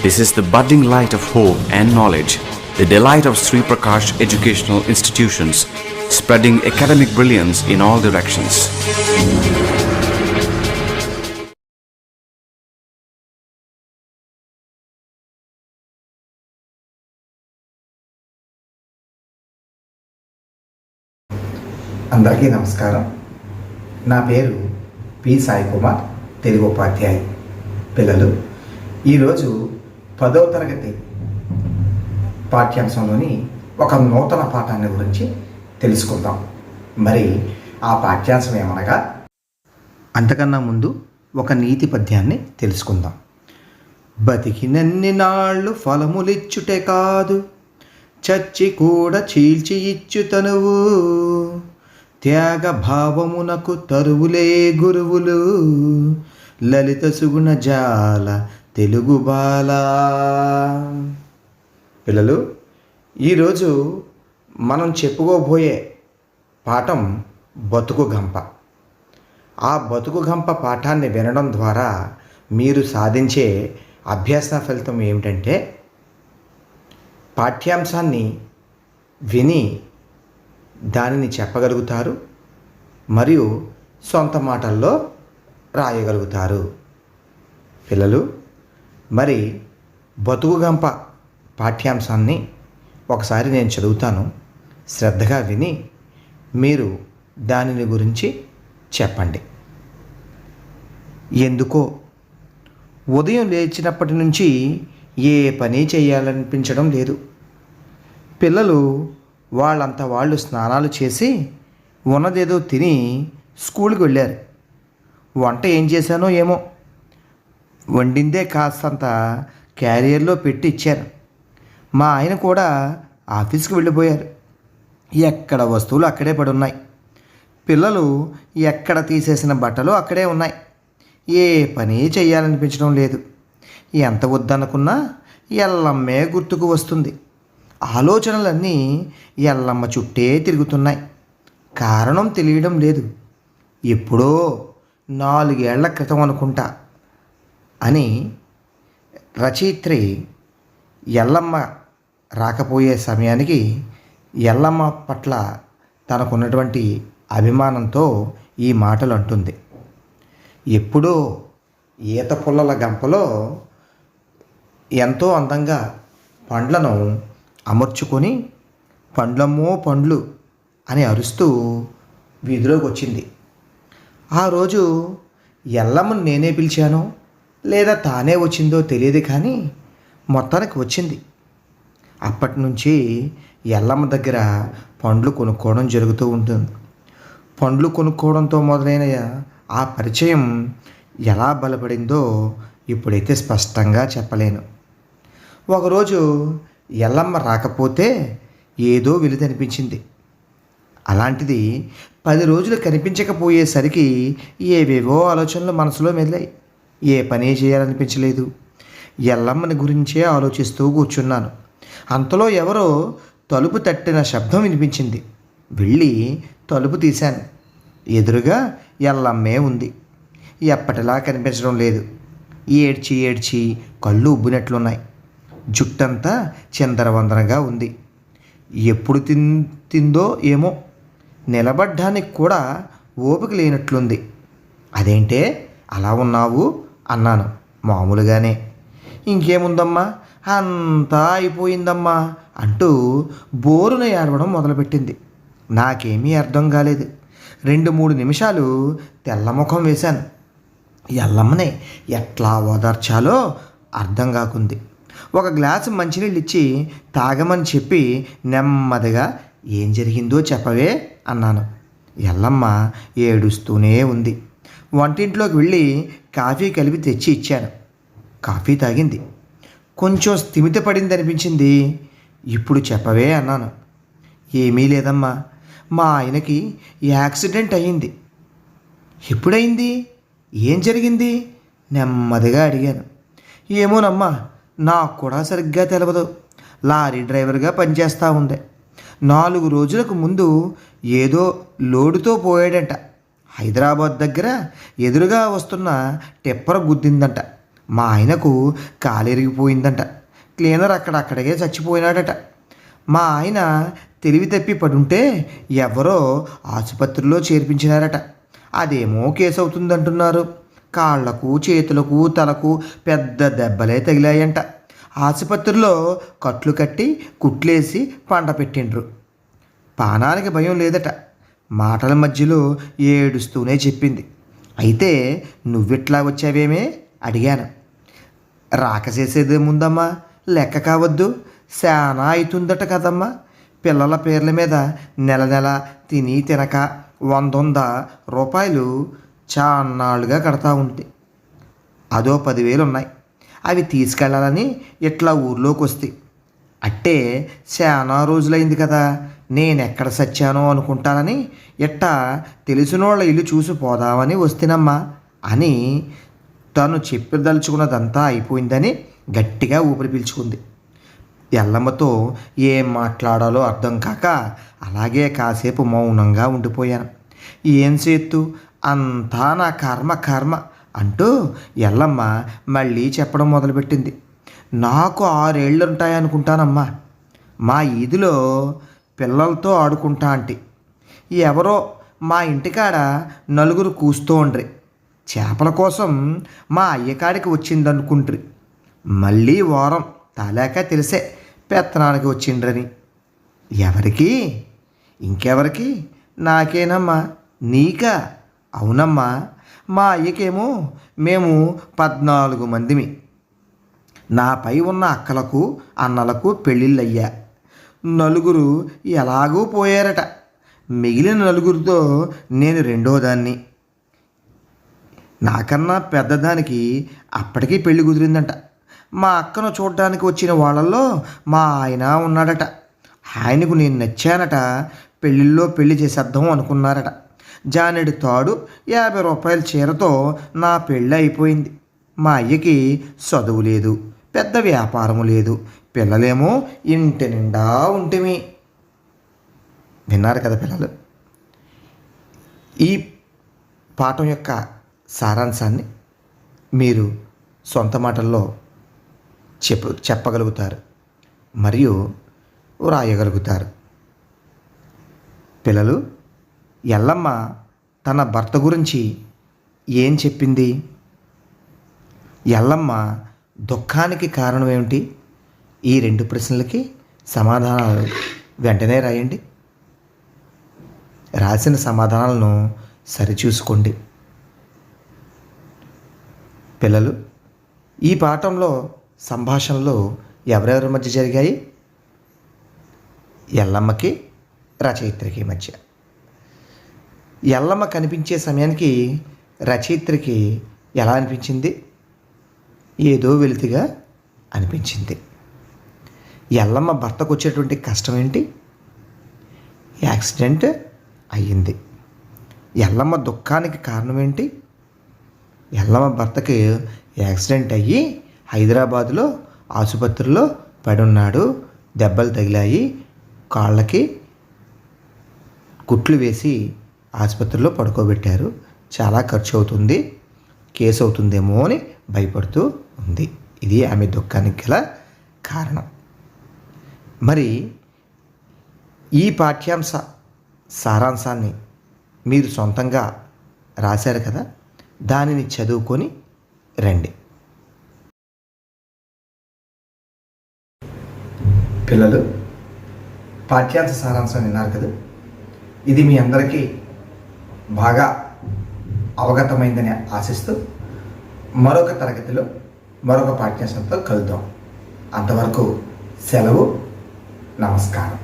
This is the budding light of hope and knowledge, the delight of Sri Prakash Educational Institutions, spreading academic brilliance in all directions. అందరికీ నమస్కారం. నా పేరు P Sai Kumar, Telugu ఉపాధ్యాయ. పిల్లలు, ఈరోజు 10వ తరగతి పాఠ్యాంశంలోని ఒక నూతన పాఠాన్ని గురించి తెలుసుకుందాం. మరి ఆ పాఠ్యాంశం ఏమనగా, అంతకన్నా ముందు ఒక నీతి పద్యాన్ని తెలుసుకుందాం. బతికినన్ని నాళ్ళు ఫలములిచ్చుటే కాదు, చచ్చి కూడా చీల్చి ఇచ్చు తనువు, త్యాగ భావమునకు తరువులే గురువులు, లలిత సుగుణ జాల తెలుగు బాల. పిల్లలు, ఈరోజు మనం చెప్పుకోబోయే పాఠం బతుకు గంప. ఆ బతుకు గంప పాఠాన్ని వినడం ద్వారా మీరు సాధించే అభ్యాస ఫలితం ఏమిటంటే, పాఠ్యాంశాన్ని విని దానిని చెప్పగలుగుతారు మరియు సొంత మాటల్లో రాయగలుగుతారు. పిల్లలు, మరి బతుకు గంప పాఠ్యాంశాన్ని ఒకసారి నేను చదువుతాను. శ్రద్ధగా విని మీరు దానిని గురించి చెప్పండి. ఎందుకో ఉదయం లేచినప్పటి నుంచి ఏ పని చేయాలనిపించడం లేదు. పిల్లలు వాళ్ళంతా వాళ్ళు స్నానాలు చేసి ఉన్నదేదో తిని స్కూల్కి వెళ్ళారు. వంట ఏం చేశానో ఏమో, వండిందే కాస్తంత క్యారియర్లో పెట్టి ఇచ్చారు. మా ఆయన కూడా ఆఫీస్కి వెళ్ళిపోయారు. ఎక్కడ వస్తువులు అక్కడే పడి ఉన్నాయి. పిల్లలు ఎక్కడ తీసేసిన బట్టలు అక్కడే ఉన్నాయి. ఏ పని చేయాలనిపించడం లేదు. ఎంత వద్దనుకున్నా ఎల్లమ్మే గుర్తుకు వస్తుంది. ఆలోచనలన్నీ ఎల్లమ్మ చుట్టే తిరుగుతున్నాయి. కారణం తెలియడం లేదు. ఎప్పుడో 4 ఏళ్ల క్రితం అనుకుంటా అని రచయిత్రి ఎల్లమ్మ రాకపోయే సమయానికి ఎల్లమ్మ పట్ల తనకున్నటువంటి అభిమానంతో ఈ మాటలు అంటుంది. ఎప్పుడో ఈత పుల్లల గంపలో ఎంతో అందంగా పండ్లను అమర్చుకొని పండ్లమ్మో పండ్లు అని అరుస్తూ వీధిలోకి వచ్చింది. ఆ రోజు ఎల్లమ్మను నేనే పిలిచానో లేదా తానే వచ్చిందో తెలియదు, కానీ మొత్తానికి వచ్చింది. అప్పటి నుంచి ఎల్లమ్మ దగ్గర పండ్లు కొనుక్కోవడం జరుగుతూ ఉంటుంది. పండ్లు కొనుక్కోవడంతో మొదలైన ఆ పరిచయం ఎలా బలపడిందో ఇప్పుడైతే స్పష్టంగా చెప్పలేను. ఒకరోజు ఎల్లమ్మ రాకపోతే ఏదో వెలితనిపించింది. అలాంటిది 10 రోజులు కనిపించకపోయేసరికి ఏవేవో ఆలోచనలు మనసులో మెదిలాయి. ఏ పని చేయాలనిపించలేదు. ఎల్లమ్మని గురించే ఆలోచిస్తూ కూర్చున్నాను. అంతలో ఎవరో తలుపు తట్టిన శబ్దం వినిపించింది. వెళ్ళి తలుపు తీశాను. ఎదురుగా ఎల్లమ్మే ఉంది. ఎప్పటిలా కనిపించడం లేదు. ఏడ్చి ఏడ్చి కళ్ళు ఉబ్బినట్లున్నాయి. జుట్టంతా చిందరవందరగా ఉంది. ఎప్పుడు తిందో ఏమో, నిలబడ్డానికి కూడా ఓపిక లేనట్లుంది. అదేంటే అలా ఉన్నావు అన్నాను మామూలుగానే. ఇంకేముందమ్మా, అంతా అయిపోయిందమ్మా అంటూ బోరున ఏడవడం మొదలుపెట్టింది. నాకేమీ అర్థం కాలేదు. 2-3 నిమిషాలు తెల్లముఖం వేశాను. ఎల్లమ్మనే ఎట్లా ఓదార్చాలో అర్థం కాకుంది. ఒక గ్లాసు మంచినీళ్ళు ఇచ్చి తాగమని చెప్పి నెమ్మదిగా ఏం జరిగిందో చెప్పవే అన్నాను. ఎల్లమ్మ ఏడుస్తూనే ఉంది. వంటింట్లోకి వెళ్ళి కాఫీ కలిపి తెచ్చి ఇచ్చాను. కాఫీ తాగింది. కొంచెం స్థిమిత పడింది అనిపించింది. ఇప్పుడు చెప్పవే అన్నాను. ఏమీ లేదమ్మా, మా ఆయనకి యాక్సిడెంట్ అయ్యింది. ఎప్పుడైంది? ఏం జరిగింది? నెమ్మదిగా అడిగాను. ఏమోనమ్మా, నాకు కూడా సరిగ్గా తెలవదు. లారీ డ్రైవర్గా పనిచేస్తూ ఉంది. 4 రోజులకు ముందు ఏదో లోడుతో పోయాడంట. హైదరాబాద్ దగ్గర ఎదురుగా వస్తున్న టిప్పర్ గుద్దిందంట. మా ఆయనకు కాలిరిగిపోయిందంట. క్లీనర్ అక్కడికే చచ్చిపోయినాడట. మా ఆయన తెలివి తప్పి పడుంటే ఎవరో ఆసుపత్రిలో చేర్పించినారట. అదేమో కేసు అవుతుందంటున్నారు. కాళ్లకు, చేతులకు, తలకు పెద్ద దెబ్బలే తగిలాయంట. ఆసుపత్రిలో కట్లు కట్టి కుట్లేసి పండ పెట్టిండ్రు. పానానికి భయం లేదట. మాటల మధ్యలో ఏడుస్తూనే చెప్పింది. అయితే నువ్విట్లా వచ్చావేమే అడిగాను. రాక చేసేదేముందమ్మా, లెక్క కావద్దు, శానా అవుతుందట కదమ్మా. పిల్లల పేర్ల మీద నెల నెల తిని తినక 100 రూపాయలు చాన్నాళ్ళుగా కడతా ఉంటే అదో 10,000 ఉన్నాయి. అవి తీసుకెళ్ళాలని ఇట్లా ఊర్లోకి వస్తాయి. అట్టే చాలా రోజులైంది కదా, నేనెక్కడ సచ్చానో అనుకుంటానని ఇట్టా తెలిసినోళ్ళ ఇల్లు చూసి పోదామని వస్తేనమ్మా అని తను చెప్పదలుచుకున్నదంతా అయిపోయిందని గట్టిగా ఊపిరి పీల్చుకుంది. ఎల్లమ్మతో ఏం మాట్లాడాలో అర్థం కాక అలాగే కాసేపు మౌనంగా ఉండిపోయాను. ఏం చేత్తు, అంతా నా కర్మ అంటూ ఎల్లమ్మ మళ్ళీ చెప్పడం మొదలుపెట్టింది. నాకు 6 ఏళ్ళు ఉంటాయనుకుంటానమ్మా. మా ఈదిలో పిల్లలతో ఆడుకుంటా అంటే ఎవరో మా ఇంటికాడ నలుగురు కూస్తోండ్రి. చేపల కోసం మా అయ్యకాడికి వచ్చిందనుకుంట్రి. మళ్ళీ వారం తాలేక తెలిసే పెత్తనానికి వచ్చిండ్రని. ఎవరికి? ఇంకెవరికి? నాకేనమ్మా. నీకా? అవునమ్మా. మా అయ్యకేమో మేము 14 మందిమి. నాపై ఉన్న అక్కలకు, అన్నలకు పెళ్ళిళ్ళయ్యా. 4 ఎలాగూ పోయారట. మిగిలిన 4 నేను 2వ దాన్ని. నాకన్నా పెద్దదానికి అప్పటికీ పెళ్లి కుదిరిందంట. మా అక్కను చూడడానికి వచ్చిన వాళ్ళల్లో మా ఆయన ఉన్నాడట. ఆయనకు నేను నచ్చానట. పెళ్ళిళ్ళో పెళ్లి చేసేద్దాం అనుకున్నారట. జానెడు తాడు 50 రూపాయల చీరతో నా పెళ్ళి అయిపోయింది. మా అయ్యకి చదువు లేదు, పెద్ద వ్యాపారము లేదు. పిల్లలేమో ఇంటి నిండా ఉంటిమి. విన్నారు కదా పిల్లలు? ఈ పాఠం యొక్క సారాంశాన్ని మీరు సొంత మాటల్లో చెప్పగలుగుతారు మరియు వ్రాయగలుగుతారు. పిల్లలు, ఎల్లమ్మ తన భర్త గురించి ఏం చెప్పింది? ఎల్లమ్మ దుఃఖానికి కారణం ఏమిటి? ఈ 2 ప్రశ్నలకి సమాధానాలు వెంటనే రాయండి. రాసిన సమాధానాలను సరిచూసుకోండి. పిల్లలు, ఈ పాఠంలో సంభాషణలు ఎవరెవరి మధ్య జరిగాయి? ఎల్లమ్మకి రచయిత్రికి మధ్య. ఎల్లమ్మ కనిపించే సమయానికి రచయిత్రికి ఎలా అనిపించింది? ఏదో వెలితిగా అనిపించింది. ఎల్లమ్మ భర్తకు వచ్చేటువంటి కష్టం ఏంటి? యాక్సిడెంట్ అయ్యింది. ఎల్లమ్మ దుఃఖానికి కారణం ఏంటి? ఎల్లమ్మ భర్తకి యాక్సిడెంట్ అయ్యి హైదరాబాదులో ఆసుపత్రిలో పడున్నాడు. దెబ్బలు తగిలాయి. కాళ్ళకి కుట్లు వేసి ఆసుపత్రిలో పడుకోబెట్టారు. చాలా ఖర్చు అవుతుంది, కేసు అవుతుందేమో అని భయపడుతూ ఉంది. ఇది ఆమె దుఃఖానికి గల కారణం. మరి ఈ పాఠ్యాంశ సారాంశాన్ని మీరు సొంతంగా రాశారు కదా, దానిని చదువుకొని రండి. పిల్లలు, పాఠ్యాంశ సారాంశం విన్నారు కదా. ఇది మీ అందరికీ బాగా అవగతమైందని ఆశిస్తూ మరొక తరగతిలో మరొక పాఠ్యాంశంతో కలుద్దాం. అంతవరకు సెలవు. నమస్కారం.